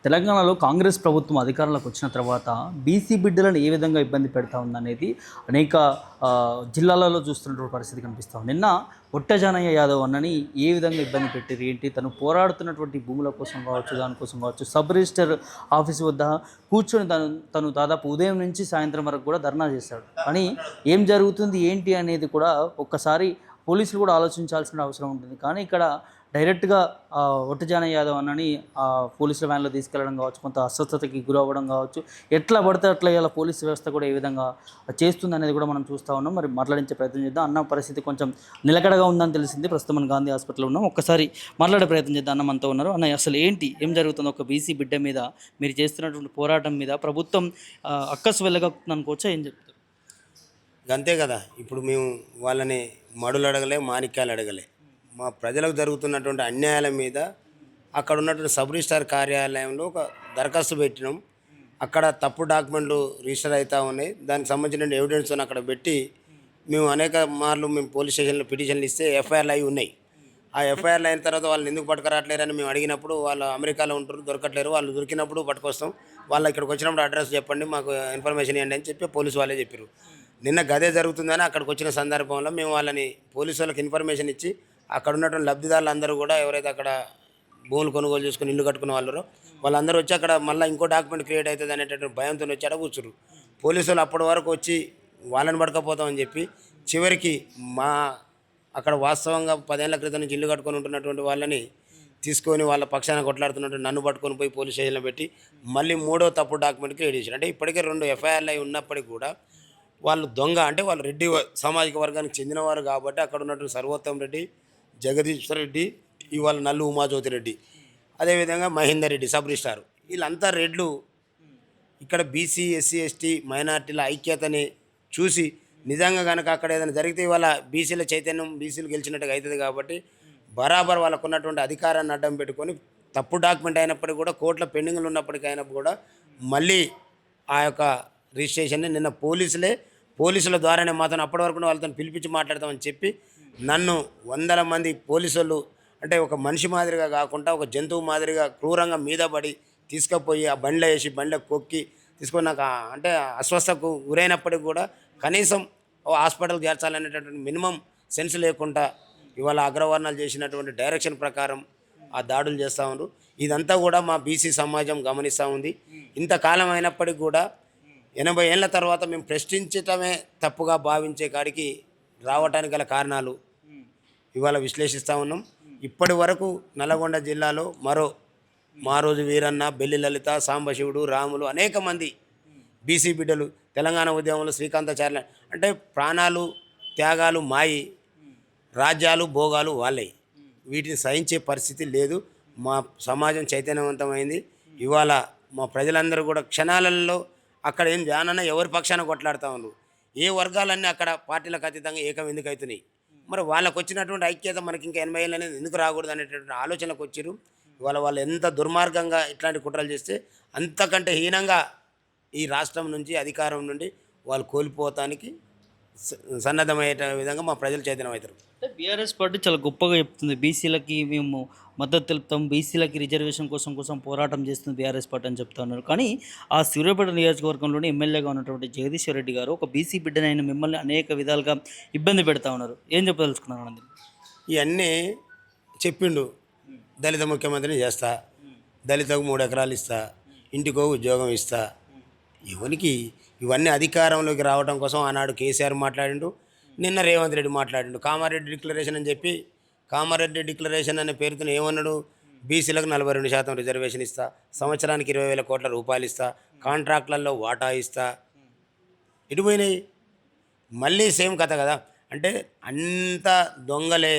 తెలంగాణలో కాంగ్రెస్ ప్రభుత్వం అధికారంలోకి వచ్చిన తర్వాత బీసీ బిడ్డలను ఏ విధంగా ఇబ్బంది పెడతా ఉందనేది అనేక జిల్లాలలో చూస్తున్నటువంటి పరిస్థితి కనిపిస్తూ ఉంది. నిన్న ఒట్టజానయ్య యాదవ్ అన్నని ఏ విధంగా ఇబ్బంది పెట్టారు ఏంటి, తను పోరాడుతున్నటువంటి భూముల కోసం కావచ్చు, దానికోసం కావచ్చు, సబ్ రిజిస్టర్ ఆఫీస్ వద్ద కూర్చొని తను దాదాపు ఉదయం నుంచి సాయంత్రం వరకు కూడా ధర్నా చేశాడు. కానీ ఏం జరుగుతుంది ఏంటి అనేది కూడా ఒక్కసారి పోలీసులు కూడా ఆలోచించాల్సిన అవసరం ఉంటుంది. కానీ ఇక్కడ డైరెక్ట్గా ఒట్టజానయ్య యాదవ్ అన్నని పోలీసుల వ్యాన్లో తీసుకెళ్లడం కావచ్చు, కొంత అస్వస్థతకి గురవ్వడం కావచ్చు, ఎట్లా పడితే అట్లా ఇలా పోలీసు వ్యవస్థ కూడా ఏ విధంగా చేస్తుంది అనేది కూడా మనం చూస్తూ ఉన్నాం. మరి మాట్లాడించే ప్రయత్నం చేద్దాం. అన్న పరిస్థితి కొంచెం నిలకడగా ఉందని తెలిసింది. ప్రస్తుతం మనం గాంధీ హాస్పిటల్లో ఉన్నాం. ఒక్కసారి మాట్లాడే ప్రయత్నం చేద్దాం. అన్న మనతో ఉన్నారు. అన్న, అసలు ఏంటి, ఏం జరుగుతుంది? ఒక బీసీ బిడ్డ మీద మీరు చేస్తున్నటువంటి పోరాటం మీద ప్రభుత్వం అక్కసు వెళ్ళగనుకోవచ్చా, ఏం చెప్తారు? అంతే కదా. ఇప్పుడు మేము వాళ్ళని మడులు అడగలే, మాణిక్యాలు అడగలే. మా ప్రజలకు జరుగుతున్నటువంటి అన్యాయాల మీద అక్కడ ఉన్నటువంటి సబ్ రిజిస్టార్ కార్యాలయంలో ఒక దరఖాస్తు పెట్టినాం. అక్కడ తప్పు డాక్యుమెంట్లు రిజిస్టర్ అవుతూ ఉన్నాయి. దానికి సంబంధించిన ఎవిడెన్స్ అక్కడ పెట్టి మేము అనేక మార్లు మేము పోలీస్ స్టేషన్లో పిటిషన్లు ఇస్తే ఎఫ్ఐఆర్లు అయి ఉన్నాయి. ఆ ఎఫ్ఐఆర్లు అయిన తర్వాత వాళ్ళని ఎందుకు పట్టుకురావట్లేరని మేము అడిగినప్పుడు వాళ్ళు అమెరికాలో ఉంటారు, దొరకట్లేరు. వాళ్ళు దొరికినప్పుడు పట్టుకొస్తాం, వాళ్ళు ఇక్కడికి వచ్చినప్పుడు అడ్రస్ చెప్పండి, మాకు ఇన్ఫర్మేషన్ ఇవ్వండి అని చెప్పి పోలీసు వాళ్ళే చెప్పారు. నిన్న గదే జరుగుతుందని అక్కడికి వచ్చిన సందర్భంలో మేము వాళ్ళని పోలీసు వాళ్ళకి ఇన్ఫర్మేషన్ ఇచ్చి అక్కడ ఉన్నటువంటి లబ్ధిదారులు అందరూ కూడా ఎవరైతే అక్కడ భూములు కొనుగోలు చేసుకుని ఇల్లు కట్టుకున్న వాళ్ళరో వాళ్ళందరూ వచ్చి అక్కడ మళ్ళీ ఇంకో డాక్యుమెంట్ క్రియేట్ అవుతుంది అనేటటువంటి భయంతో వచ్చి అక్కడ కూర్చురు. పోలీసులు అప్పటి వరకు వచ్చి వాళ్ళని పడకపోతామని చెప్పి చివరికి మా అక్కడ వాస్తవంగా 10 ఏళ్ల క్రితం నుంచి ఇల్లు కట్టుకొని ఉంటున్నటువంటి వాళ్ళని తీసుకొని వాళ్ళ పక్షాన కొట్లాడుతున్నట్టు నన్ను పట్టుకొని పోయి పోలీస్ స్టేషన్లో పెట్టి మళ్ళీ 3వ తప్పుడు డాక్యుమెంట్ క్రియేట్ చేశారు. అంటే ఇప్పటికే 2 ఎఫ్ఐఆర్లు అయి ఉన్నప్పటికీ కూడా వాళ్ళు దొంగ, అంటే వాళ్ళు రెడ్డి సామాజిక వర్గానికి చెందినవారు కాబట్టి అక్కడ ఉన్నటువంటి సర్వోత్తమ్ రెడ్డి, జగదీశ్వర్ రెడ్డి, ఇవాళ నల్లు ఉమాజ్యోతి రెడ్డి, అదేవిధంగా మహేందర్ రెడ్డి సబ్ రిజిస్టార్, వీళ్ళంతా రెడ్లు ఇక్కడ బీసీ, ఎస్సీ, ఎస్టీ, మైనార్టీల ఐక్యతని చూసి నిజంగా కనుక అక్కడ ఏదైనా జరిగితే ఇవాళ బీసీల చైతన్యం బీసీలు గెలిచినట్టుగా అవుతుంది కాబట్టి బరాబర్ వాళ్ళకు ఉన్నటువంటి అధికారాన్ని అడ్డం పెట్టుకొని తప్పు డాక్యుమెంట్ అయినప్పటికీ కూడా కోర్టులో పెండింగ్లు ఉన్నప్పటికైనా కూడా మళ్ళీ ఆ యొక్క రిజిస్ట్రేషన్ని నిన్న పోలీసుల ద్వారానే మాత్రం అప్పటి వరకు వాళ్ళతో పిలిపించి మాట్లాడతామని చెప్పి నన్ను 100 మంది పోలీసులు, అంటే ఒక మనిషి మాదిరిగా కాకుండా ఒక జంతువు మాదిరిగా క్రూరంగా మీద పడి తీసుకుపోయి ఆ బండ్లో వేసి బండ్లో కొక్కి తీసుకొని నాకు అంటే అస్వస్థకు గురైనప్పటికి కూడా కనీసం హాస్పిటల్కి చేర్చాలనేటటువంటి మినిమం సెన్స్ లేకుండా ఇవాళ అగ్రవర్ణాలు చేసినటువంటి డైరెక్షన్ ప్రకారం ఆ దాడులు చేస్తూ ఉన్నారు. ఇదంతా కూడా మా బీసీ సమాజం గమనిస్తూ ఉంది. ఇంతకాలం అయినప్పటికీ కూడా 80 ఏళ్ల తర్వాత మేము ప్రశ్నించటమే తప్పుగా భావించే కాడికి రావటానికి గల కారణాలు ఇవాళ విశ్లేషిస్తూ ఉన్నాం. ఇప్పటి వరకు నల్గొండ జిల్లాలో మారోజు వీరన్న, బెల్లి లలిత, సాంబశివుడు, రాములు, అనేక మంది బీసీ బిడ్డలు తెలంగాణ ఉద్యమంలో శ్రీకాంతాచార్య, అంటే ప్రాణాలు త్యాగాలు మాయి, రాజ్యాలు భోగాలు వాళ్ళే, వీటిని సహించే పరిస్థితి లేదు. మా సమాజం చైతన్యవంతమైంది. ఇవాళ మా ప్రజలందరూ కూడా క్షణాలలో అక్కడ ఏం జానన్నా ఎవరి పక్షాన కొట్లాడుతూ ఉన్నారు. ఏ వర్గాలన్నీ అక్కడ పార్టీలకు అతీతంగా ఏకం ఎందుకు అవుతున్నాయి? మరి వాళ్ళకు వచ్చినటువంటి ఐక్యత మనకి ఇంకా 80 ఏళ్ళు అనేది ఎందుకు రాకూడదు అనేటువంటి ఆలోచనకు వచ్చారు. ఇవాళ వాళ్ళు ఎంత దుర్మార్గంగా ఇట్లాంటి కుట్రలు చేస్తే అంతకంటే హీనంగా ఈ రాష్ట్రం నుంచి, అధికారం నుండి వాళ్ళు కోల్పోతానికి సన్నద్ధమయ్యే విధంగా మా ప్రజలు చైతన్యమవుతారు. అంటే బీఆర్ఎస్ పార్టీ చాలా గొప్పగా చెప్తుంది, బీసీలకి మేము మద్దతు తెలుపుతాం, బీసీలకి రిజర్వేషన్ కోసం పోరాటం చేస్తుంది బీఆర్ఎస్ పార్టీ అని చెప్తా ఉన్నారు. కానీ ఆ సూర్యాపేట నియోజకవర్గంలోని ఎమ్మెల్యేగా ఉన్నటువంటి జగదీశ్వర్ రెడ్డి గారు ఒక బీసీ బిడ్డనైన మిమ్మల్ని అనేక విధాలుగా ఇబ్బంది పెడతా ఉన్నారు. ఏం చెప్పదలుచుకున్నారు అండి? ఇవన్నీ చెప్పిండు, దళిత ముఖ్యమంత్రిని చేస్తా, దళితకు 3 ఎకరాలు ఇస్తా, ఇంటికో ఉద్యోగం ఇస్తా. ఎవరికి ఇవన్నీ అధికారంలోకి రావడం కోసం ఆనాడు కేసీఆర్ మాట్లాడిండు, నిన్న రేవంత్ రెడ్డి మాట్లాడిండు. కామారెడ్డి డిక్లరేషన్ అని చెప్పి, కామారెడ్డి డిక్లరేషన్ అనే పేరుతో ఏమన్నాడు? బీసీలకు 42% రిజర్వేషన్ ఇస్తా, సంవత్సరానికి 20,000 కోట్ల రూపాయలు ఇస్తా, కాంట్రాక్ట్లలో వాటా ఇస్తా. ఇటు పోయినాయి. మళ్ళీ సేమ్ కథ కదా. అంటే అంత దొంగలే.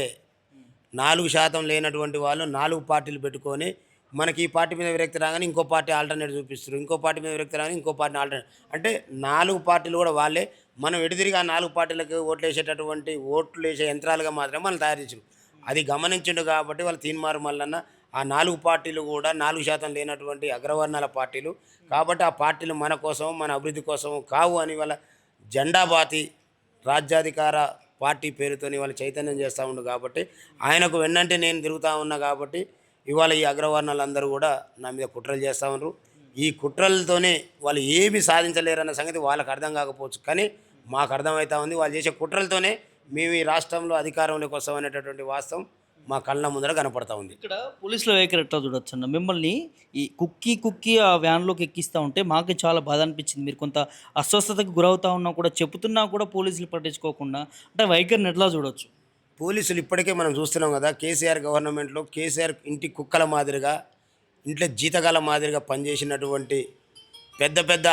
4% లేనటువంటి వాళ్ళు 4 పార్టీలు పెట్టుకొని మనకి ఈ పార్టీ మీద విరక్తి రాగానే ఇంకో పార్టీ ఆల్టర్నేట్ చూపిస్తారు, ఇంకో పార్టీ మీద విరక్తి రాగానే ఇంకో పార్టీని ఆల్టర్నేట్, అంటే 4 పార్టీలు కూడా వాళ్ళే. మనం ఎడుదిరిగా 4 పార్టీలకు ఓట్లు వేసే యంత్రాలుగా మాత్రమే మనం తయారు చేసాం. అది గమనించిండు కాబట్టి వాళ్ళు తీన్మారు మల్లన్న ఆ 4 పార్టీలు కూడా 4% లేనటువంటి అగ్రవర్ణాల పార్టీలు కాబట్టి ఆ పార్టీలు మన కోసం, మన అభివృద్ధి కోసం కావు అని వాళ్ళ జెండా బాతి రాజ్యాధికార పార్టీ పేరుతోని వాళ్ళు చైతన్యం చేస్తూ ఉండు. కాబట్టి ఆయనకు వెన్నంటే నేను తిరుగుతూ ఉన్నా కాబట్టి ఇవాళ ఈ అగ్రవర్ణాలందరూ కూడా నా మీద కుట్రలు చేస్తూ ఉన్నారు. ఈ కుట్రలతోనే వాళ్ళు ఏమీ సాధించలేరన్న సంగతి వాళ్ళకి అర్థం కాకపోవచ్చు, కానీ మాకు అర్థమవుతా ఉంది. వాళ్ళు చేసే కుట్రలతోనే మేము ఈ రాష్ట్రంలో అధికారంలోకి వస్తామనేటటువంటి వాస్తవం మా కళ్ళ ముందర కనపడతా ఉంది. ఇక్కడ పోలీసుల వైఖరి ఎట్లా చూడొచ్చు అన్న, మిమ్మల్ని ఈ కుక్కి ఆ వ్యాన్లోకి ఎక్కిస్తూ ఉంటే మాకు చాలా బాధ అనిపించింది. మీరు కొంత అస్వస్థతకు గురవుతా ఉన్నా కూడా, చెబుతున్నా కూడా పోలీసులు పట్టించుకోకుండా, అంటే వైఖరిని ఎట్లా చూడొచ్చు? పోలీసులు ఇప్పటికే మనం చూస్తున్నాం కదా, కేసీఆర్ గవర్నమెంట్లో కేసీఆర్ ఇంటి కుక్కల మాదిరిగా, ఇంట్లో జీతగాల మాదిరిగా పనిచేసినటువంటి పెద్ద పెద్ద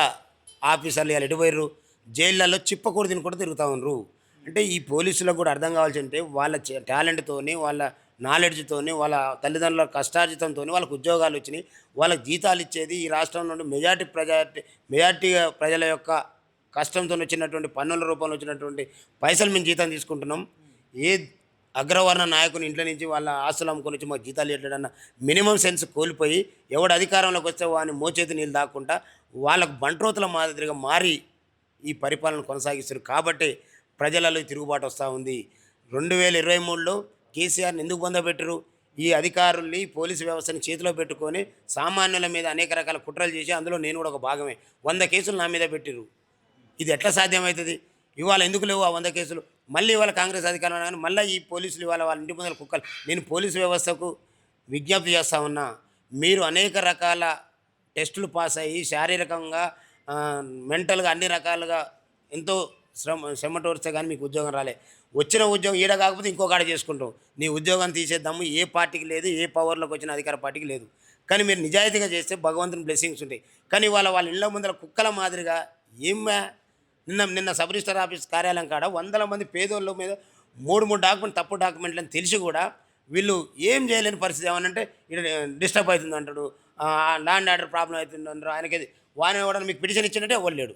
ఆఫీసర్లు ఇలా ఎటుపోయారు, జైళ్ళల్లో చిప్పకూడ తినుకుంటూ తిరుగుతూ ఉన్నారు. అంటే ఈ పోలీసులకు కూడా అర్థం కావాల్సి అంటే వాళ్ళ టాలెంట్తోని, వాళ్ళ నాలెడ్జ్తోని, వాళ్ళ తల్లిదండ్రుల కష్టార్జితంతో వాళ్ళకు ఉద్యోగాలు వచ్చినాయి. వాళ్ళకి జీతాలు ఇచ్చేది ఈ రాష్ట్రం నుండి మెజార్టీ ప్రజల యొక్క కష్టంతో వచ్చినటువంటి పన్నుల రూపంలో వచ్చినటువంటి పైసలు మేము జీతం తీసుకుంటున్నాం. ఏ అగ్రవర్ణ నాయకుని ఇంట్లో నుంచి వాళ్ళ ఆస్తులు అమ్ముకొని వచ్చి మాకు జీతాలు ఇవ్వడన్న మినిమం సెన్స్ కోల్పోయి, ఎవడు అధికారంలోకి వస్తే వాడిని మోచేతి నీళ్ళు దాక్కుంటా వాళ్ళకు బంట్రోతుల మాదిరిగా మారి ఈ పరిపాలన కొనసాగిస్తారు. కాబట్టి ప్రజలలో తిరుగుబాటు వస్తూ ఉంది. 2023లో కేసీఆర్ని ఎందుకు పొందబెట్టరు? ఈ అధికారుల్ని, పోలీసు వ్యవస్థని చేతిలో పెట్టుకొని సామాన్యుల మీద అనేక రకాల కుట్రలు చేసి, అందులో నేను కూడా ఒక భాగమే, 100 కేసులు నా మీద పెట్టిరు. ఇది ఎట్లా సాధ్యమవుతుంది? ఇవాళ ఎందుకు లేవు ఆ 100 కేసులు? మళ్ళీ ఇవాళ కాంగ్రెస్ అధికారంలో కానీ మళ్ళీ ఈ పోలీసులు ఇవాళ వాళ్ళ ఇంటి ముందర కుక్కలు. నేను పోలీసు వ్యవస్థకు విజ్ఞప్తి చేస్తూ ఉన్నా, మీరు అనేక రకాల టెస్టులు పాస్ అయ్యి శారీరకంగా, మెంటల్గా అన్ని రకాలుగా ఎంతో శ్రమటోరిస్తే కానీ మీకు ఉద్యోగం రాలే. వచ్చిన ఉద్యోగం ఈడ కాకపోతే ఇంకో కాడ చేసుకుంటాం. నీ ఉద్యోగం తీసేద్దాము ఏ పార్టీకి లేదు, ఏ పవర్లోకి వచ్చిన అధికార పార్టీకి లేదు. కానీ మీరు నిజాయితీగా చేస్తే భగవంతుని బ్లెస్సింగ్స్ ఉంటాయి. కానీ వాళ్ళ ఇళ్ళ ముందర కుక్కల మాదిరిగా ఏమ్మా, నిన్న సబ్ రిజిస్టర్ ఆఫీస్ కార్యాలయం కాడ 100 మంది పేదోళ్ళ మీద 3 డాక్యుమెంట్ తప్పు డాక్యుమెంట్లు అని తెలిసి కూడా వీళ్ళు ఏం చేయలేని పరిస్థితి. ఏమనంటే ఇక్కడ డిస్టర్బ్ అవుతుంది అంటాడు, ల్యాండ్ ఆర్డర్ ప్రాబ్లం అవుతుంది అంటారు. ఆయనకి వాని కూడా మీకు పిటిషన్ ఇచ్చినట్టే ఇవ్వలేడు.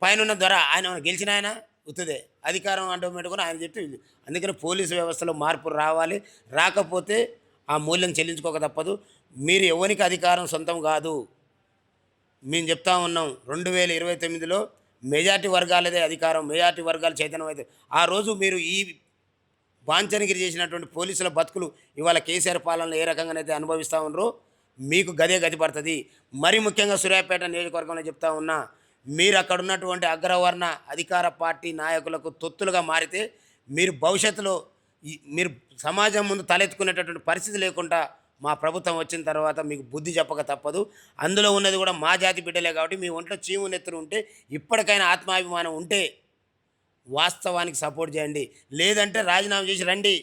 పైన ఉన్న ధర ఆయన గెలిచిన ఆయన ఉత్తుదే అధికారం అంటూ పెట్టుకుని ఆయన చెప్తే. అందుకని పోలీసు వ్యవస్థలో మార్పు రావాలి. రాకపోతే ఆ మూల్యం చెల్లించుకోక తప్పదు. మీరు ఎవరికి అధికారం సొంతం కాదు. మేము చెప్తా ఉన్నాం, 2029లో మెజార్టీ వర్గాలదే అధికారం, మెజార్టీ వర్గాలు చైతన్యం అయితే ఆ రోజు మీరు ఈ బాంచనగిరి చేసినటువంటి పోలీసుల బతుకులు ఇవాళ కేసీఆర్ పాలనలో ఏ రకంగానైతే అనుభవిస్తూ ఉన్నారో మీకు గదే గతి పడుతుంది. మరి ముఖ్యంగా సూర్యాపేట నియోజకవర్గంలో చెప్తా ఉన్నా, మీరు అక్కడ ఉన్నటువంటి అగ్రవర్ణ అధికార పార్టీ నాయకులకు తొత్తులుగా మారితే మీరు భవిష్యత్తులో మీరు సమాజం ముందు తలెత్తుకునేటటువంటి పరిస్థితి లేకుండా మా ప్రభుత్వం వచ్చిన తర్వాత మీకు బుద్ధి చెప్పక తప్పదు. అందులో ఉన్నది కూడా మా జాతి బిడ్డలే కాబట్టి మీ ఒంట్లో చీము నెత్తురు ఉంటే, ఇప్పటికైనా ఆత్మాభిమానం ఉంటే వాస్తవానికి సపోర్ట్ చేయండి. లేదంటే రాజీనామా చేసి రండి,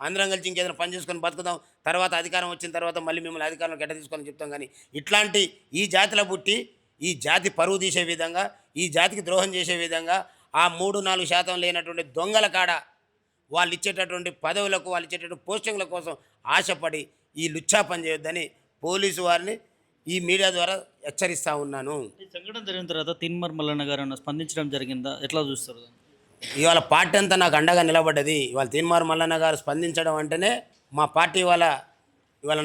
అందరం కలిసి ఇంకేదైనా పని చేసుకొని బతుకుదాం. తర్వాత అధికారం వచ్చిన తర్వాత మళ్ళీ మిమ్మల్ని అధికారంలో గడ్డ తీసుకొని చెప్తాం. కానీ ఇట్లాంటి ఈ జాతిలో పుట్టి ఈ జాతి పరువు తీసే విధంగా, ఈ జాతికి ద్రోహం చేసే విధంగా ఆ 3-4% లేనటువంటి దొంగల కాడ వాళ్ళు ఇచ్చేటటువంటి పదవులకు, వాళ్ళు ఇచ్చేటటువంటి పోస్టింగ్ల కోసం ఆశపడి ఈ లుచ్చా పని చేయొద్దని పోలీసు వారిని ఈ మీడియా ద్వారా హెచ్చరిస్తూ ఉన్నాను. ఈ సంఘటన జరిగిన తర్వాత తీన్మార్ మల్లన్న గారు స్పందించడం జరిగిందా? ఎట్లా చూస్తారు? ఇవాళ పార్టీ అంతా నాకు అండగా నిలబడ్డది. ఇవాళ తీన్మార్ మల్లన్న గారు స్పందించడం అంటేనే మా పార్టీ ఇవాళ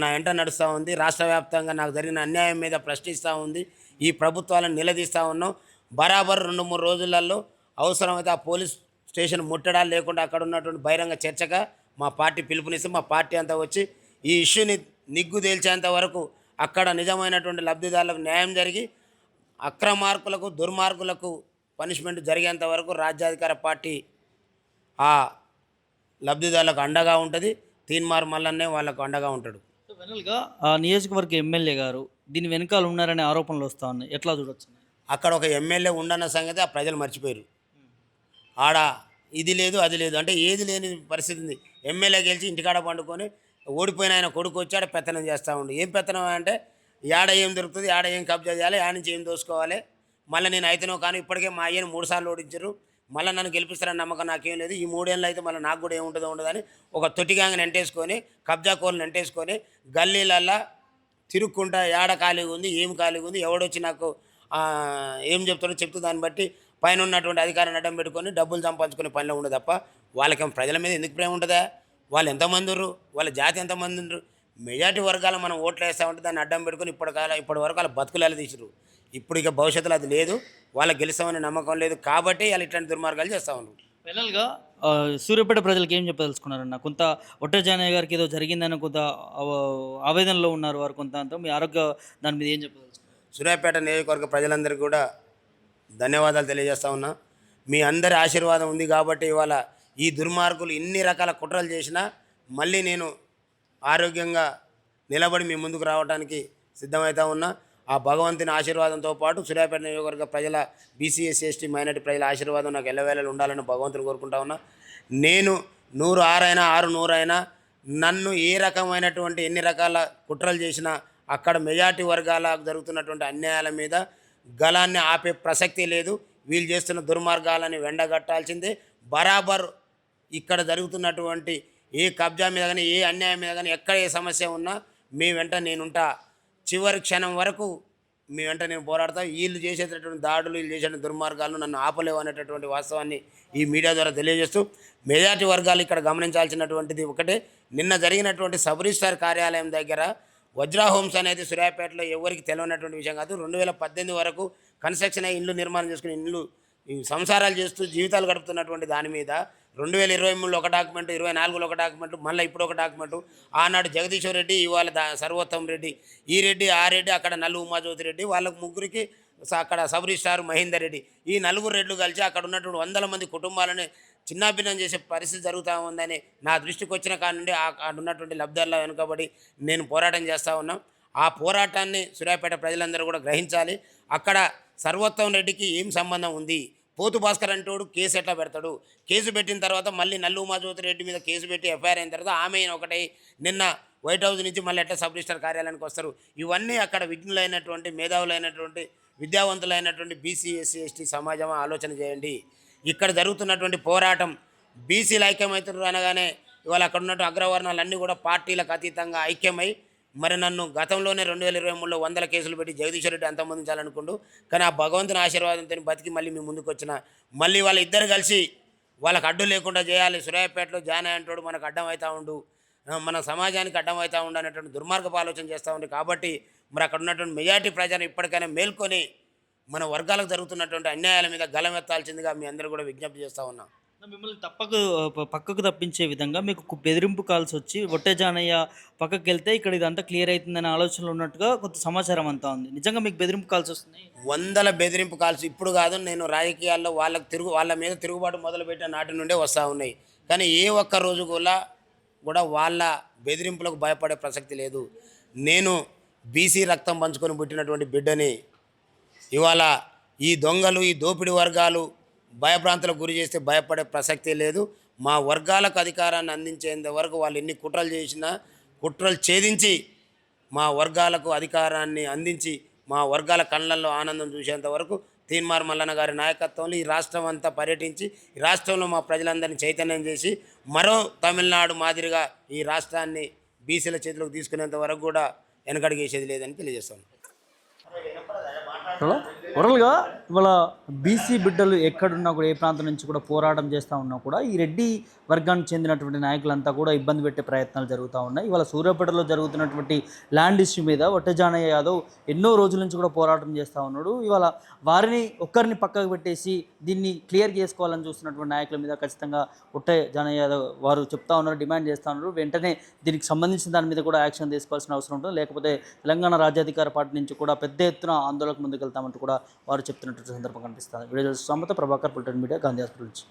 నా వెంట నడుస్తూ ఉంది. రాష్ట్ర వ్యాప్తంగా నాకు జరిగిన అన్యాయం మీద ప్రశ్నిస్తూ ఉంది. ఈ ప్రభుత్వాలను నిలదీస్తూ ఉన్నాం. బరాబర్ 2-3 రోజులలో అవసరమైతే ఆ పోలీస్ స్టేషన్ ముట్టడాలు లేకుండా అక్కడ ఉన్నటువంటి బహిరంగ చర్చగా మా పార్టీ పిలుపునిస్తే మా పార్టీ అంతా వచ్చి ఈ ఇష్యూని నిగ్గు తేల్చేంత వరకు అక్కడ నిజమైనటువంటి లబ్ధిదారులకు న్యాయం జరిగి అక్రమార్కులకు, దుర్మార్గులకు పనిష్మెంట్ జరిగేంత వరకు రాజ్యాధికార పార్టీ ఆ లబ్ధిదారులకు అండగా ఉంటుంది. తీన్మార్ మల్లన్నే వాళ్ళకు అండగా ఉంటాడు. ఫైనల్గా ఆ నియోజకవర్గ ఎమ్మెల్యే గారు దీని వెనకాల ఉన్నారనే ఆరోపణలు వస్తూ ఉన్నాయి, ఎట్లా చూడొచ్చు? అక్కడ ఒక ఎమ్మెల్యే ఉండన్న సంగతి ఆ ప్రజలు మర్చిపోయారు. ఆడ ఇది లేదు అది లేదు అంటే ఏది లేని పరిస్థితి ఉంది. ఎమ్మెల్యే గెలిచి ఇంటికాడ పండుకొని ఓడిపోయిన ఆయన కొడుకు వచ్చి ఆడ పెత్తనం చేస్తూ ఉండు. ఏం పెత్తనం అంటే ఆడ ఏం దొరుకుతుంది, ఆడ ఏం కబ్జా చేయాలి, ఆడ నుంచి ఏం దోసుకోవాలి. మళ్ళీ నేను అయితేనో కానీ ఇప్పటికే మా అయ్యను 3 సార్లు ఓడించారు. మళ్ళీ నన్ను గెలిపిస్తారని నమ్మకం నాకేం లేదు. ఈ 3 ఏళ్ళు అయితే మళ్ళీ నాకు కూడా ఏముంటుందో ఉండదని ఒక తొట్టిగాంగని ఎంటేసుకొని, కబ్జా కోళ్ళని ఎంటేసుకొని గల్లీలల్లా తిరుక్కుంటా ఏడ ఖాళీగా ఉంది, ఏం ఖాళీగా ఉంది, ఎవడొచ్చి నాకు ఏం చెప్తాడో చెప్తూ దాన్ని బట్టి పైన ఉన్నటువంటి అధికారాన్ని అడ్డం పెట్టుకొని డబ్బులు సంపాదించుకునే పనిలో ఉండదు తప్ప వాళ్ళకేం ప్రజల మీద ఎందుకు ప్రేమ ఉంటుందా? వాళ్ళు ఎంతమంది ఉన్నారు, వాళ్ళ జాతి ఎంతమంది ఉన్నారు? మెజార్టీ వర్గాలు మనం ఓట్లు వేస్తామంటే దాన్ని అడ్డం పెట్టుకొని ఇప్పటి వరకు వాళ్ళ బతుకులు తీసిరు. ఇప్పుడు ఇక భవిష్యత్తులో అది లేదు. వాళ్ళకి గెలుస్తామనే నమ్మకం లేదు కాబట్టి వాళ్ళు ఇట్లాంటి దుర్మార్గాలు చేస్తూ ఉన్నారు. ఫైనల్గా సూర్యాపేట ప్రజలకు ఏం చెప్పదలుచుకున్నారన్న? కొంత ఒట్టే జానయ్య గారికి ఏదో జరిగిందని కొంత ఆవేదనలో ఉన్నారు వారు కొంత. అంతా మీ ఆరోగ్య దాని మీద ఏం చెప్పదలుచుకున్నారు? సూర్యాపేట నియోజకవర్గ ప్రజలందరికీ కూడా ధన్యవాదాలు తెలియజేస్తా ఉన్నా. మీ అందరి ఆశీర్వాదం ఉంది కాబట్టి ఇవాళ ఈ దుర్మార్గులు ఇన్ని రకాల కుట్రలు చేసినా మళ్ళీ నేను ఆరోగ్యంగా నిలబడి మీ ముందుకు రావడానికి సిద్ధమవుతా ఉన్నా. ఆ భగవంతుని ఆశీర్వాదంతో పాటు సూర్యాపేట నియోజకవర్గ ప్రజల బీసీ ఎస్సీ ఎస్టీ మైనార్టీ ప్రజల ఆశీర్వాదం నాకు ఎల్లవేళలు ఉండాలని భగవంతుని కోరుకుంటా ఉన్నా. నేను 106 అయినా 600 అయినా నన్ను ఏ రకమైనటువంటి ఎన్ని రకాల కుట్రలు చేసినా అక్కడ మెజార్టీ వర్గాలకు జరుగుతున్నటువంటి అన్యాయాల మీద గలాన్ని ఆపే ప్రసక్తి లేదు. వీళ్ళు చేస్తున్న దుర్మార్గాలని వెండగట్టాల్సిందే. బరాబర్ ఇక్కడ జరుగుతున్నటువంటి ఏ కబ్జా మీద కానీ ఏ అన్యాయం మీద కానీ ఎక్కడ ఏ సమస్య ఉన్నా మీ వెంట నేనుంటా. చివరి క్షణం వరకు మీ వెంట నేను పోరాడతా. వీళ్ళు చేసేటటువంటి దాడులు వీళ్ళు చేసే దుర్మార్గాలను నన్ను ఆపలేవు అనేటటువంటి వాస్తవాన్ని ఈ మీడియా ద్వారా తెలియజేస్తూ మెజార్టీ వర్గాలు ఇక్కడ గమనించాల్సినటువంటిది ఒకటే, నిన్న జరిగినటువంటి సబ్ రిజిస్ట్రార్ కార్యాలయం దగ్గర వజ్రా హోమ్స్ అనేది సూర్యాపేటలో ఎవరికి తెలియనటువంటి విషయం కాదు. 2018 వరకు కన్స్ట్రక్షన్ అయ్యి ఇల్లు నిర్మాణం చేసుకుని ఇల్లు ఈ సంసారాలు చేస్తూ జీవితాలు గడుపుతున్నటువంటి దాని మీద 2023లో ఒక డాక్యుమెంట్, 24లో ఒక డాక్యుమెంట్, మళ్ళీ ఇప్పుడు ఒక డాక్యుమెంట్. ఆనాడు జగదీశ్వర్ రెడ్డి, ఇవాళ సర్వోత్తమ్ రెడ్డి, ఈ రెడ్డి ఆ రెడ్డి, అక్కడ నల్లు ఉమాజ్యోతి రెడ్డి, వాళ్ళకు ముగ్గురికి అక్కడ సబ్ రిజిస్ట్రార్ మహేందర్ రెడ్డి, ఈ నలుగురు రెడ్లు కలిసి అక్కడ ఉన్నటువంటి 100 మంది కుటుంబాలని చిన్నాభిన్నం చేసే పరిస్థితి జరుగుతూ ఉందని నా దృష్టికి వచ్చిన కాడ నుండి అక్కడ ఉన్నటువంటి లబ్ధాల్లో వెనుకబడి నేను పోరాటం చేస్తూ ఉన్నాం. ఆ పోరాటాన్ని సూర్యాపేట ప్రజలందరూ కూడా గ్రహించాలి. అక్కడ సర్వోత్తమ్ రెడ్డికి ఏం సంబంధం ఉంది? పోతు భాస్కర్ అంటోడు కేసు ఎట్లా పెడతాడు? కేసు పెట్టిన తర్వాత మళ్ళీ నల్లు ఉమాజ్యోతి రెడ్డి మీద కేసు పెట్టి ఎఫ్ఐఆర్ అయిన తర్వాత ఆమె ఒకటి నిన్న వైట్ హౌస్ నుంచి మళ్ళీ ఎట్లా సబ్ రిజిస్టర్ కార్యాలయానికి వస్తారు? ఇవన్నీ అక్కడ విఘ్నులైనటువంటి మేధావులైనటువంటి విద్యావంతులైనటువంటి బీసీ ఎస్సీ ఎస్టీ సమాజం ఆలోచన చేయండి. ఇక్కడ జరుగుతున్నటువంటి పోరాటం బీసీలు ఐక్యమవుతున్నారు అనగానే ఇవాళ అక్కడ ఉన్నటువంటి అగ్రవర్ణాలన్నీ కూడా పార్టీలకు అతీతంగా ఐక్యమై మరి నన్ను గతంలోనే 2023లో 100 కేసులు పెట్టి జగదీశ్వర్ రెడ్డి అంతమొందించాలనుకుంటూ, కానీ ఆ భగవంతుని ఆశీర్వాదంతో బతికి మళ్ళీ మీ ముందుకు వచ్చిన మళ్ళీ వాళ్ళ ఇద్దరు కలిసి వాళ్ళకి అడ్డు లేకుండా చేయాలి. సూర్యాపేటలో జానయ్య అంటాడు మనకు అడ్డం అవుతా ఉండు, మన సమాజానికి అడ్డం అవుతా ఉండు అనేటువంటి దుర్మార్గపు ఆలోచన చేస్తూ ఉంది. కాబట్టి మరి అక్కడ ఉన్నటువంటి మెజార్టీ ప్రజలను ఇప్పటికైనా మేల్కొని మన వర్గాలకు జరుగుతున్నటువంటి అన్యాయాల మీద గలమెత్తాల్సిందిగా మీ అందరూ కూడా విజ్ఞప్తి చేస్తూ ఉన్నాం. మిమ్మల్ని పక్కకు తప్పించే విధంగా మీకు బెదిరింపు కాల్స్ వచ్చి ఒట్టే జానయ్య పక్కకి వెళ్తే ఇక్కడ ఇదంతా క్లియర్ అవుతుందనే ఆలోచనలో ఉన్నట్టుగా కొంత సమాచారం అంతా ఉంది. నిజంగా మీకు బెదిరింపు కాల్స్ వస్తున్నాయి? 100 బెదిరింపు కాల్స్ ఇప్పుడు కాదు, నేను రాజకీయాల్లో వాళ్ళ మీద తిరుగుబాటు మొదలుపెట్టిన నాటి నుండే వస్తూ ఉన్నాయి. కానీ ఏ ఒక్క రోజు కూడా వాళ్ళ బెదిరింపులకు భయపడే ప్రసక్తి లేదు. నేను బీసీ రక్తం పంచుకొని పుట్టినటువంటి బిడ్డని ఇవాళ ఈ దొంగలు ఈ దోపిడీ వర్గాలు భయభ్రాంతులకు గురి చేస్తే భయపడే ప్రసక్తి లేదు. మా వర్గాలకు అధికారాన్ని అందించేంత వరకు వాళ్ళు ఎన్ని కుట్రలు చేసినా కుట్రలు ఛేదించి మా వర్గాలకు అధికారాన్ని అందించి మా వర్గాల కళ్ళల్లో ఆనందం చూసేంత వరకు తీన్మార్ మల్లన్న గారి నాయకత్వంలో ఈ రాష్ట్రం అంతా పర్యటించి ఈ రాష్ట్రంలో మా ప్రజలందరినీ చైతన్యం చేసి మరో తమిళనాడు మాదిరిగా ఈ రాష్ట్రాన్ని బీసీల చేతిలోకి తీసుకునేంత వరకు కూడా వెనకడిగేసేది లేదని తెలియజేస్తాను. ఓవరాల్గా ఇవాళ బీసీ బిడ్డలు ఎక్కడున్నా కూడా ఏ ప్రాంతం నుంచి కూడా పోరాటం చేస్తూ ఉన్నా కూడా ఈ రెడ్డి వర్గానికి చెందినటువంటి నాయకులంతా కూడా ఇబ్బంది పెట్టే ప్రయత్నాలు జరుగుతూ ఉన్నాయి. ఇవాళ సూర్యాపేటలో జరుగుతున్నటువంటి ల్యాండ్ ఇష్యూ మీద ఒట్టే జానయ్య యాదవ్ ఎన్నో రోజుల నుంచి కూడా పోరాటం చేస్తూ ఉన్నాడు. ఇవాళ ఒక్కరిని పక్కకు పెట్టేసి దీన్ని క్లియర్ చేసుకోవాలని చూస్తున్నటువంటి నాయకుల మీద ఖచ్చితంగా ఒట్టే జానయ్య యాదవ్ వారు చెప్తా ఉన్నారు, డిమాండ్ చేస్తూ ఉన్నారు. వెంటనే దీనికి సంబంధించిన దాని మీద కూడా యాక్షన్ తీసుకోవాల్సిన అవసరం ఉంటుంది. లేకపోతే తెలంగాణ రాజ్యాధికార పార్టీ నుంచి కూడా పెద్ద ఎత్తున ఆందోళనకు ముందుకెళ్తామంటూ కూడా వారు చెప్తున్నటువంటి సందర్భం కనిపిస్తుంది. వీడియో సమత ప్రభాకర్, పుల్టన్ మీడియా, గాంధీ హాస్పిటల్ నుంచి.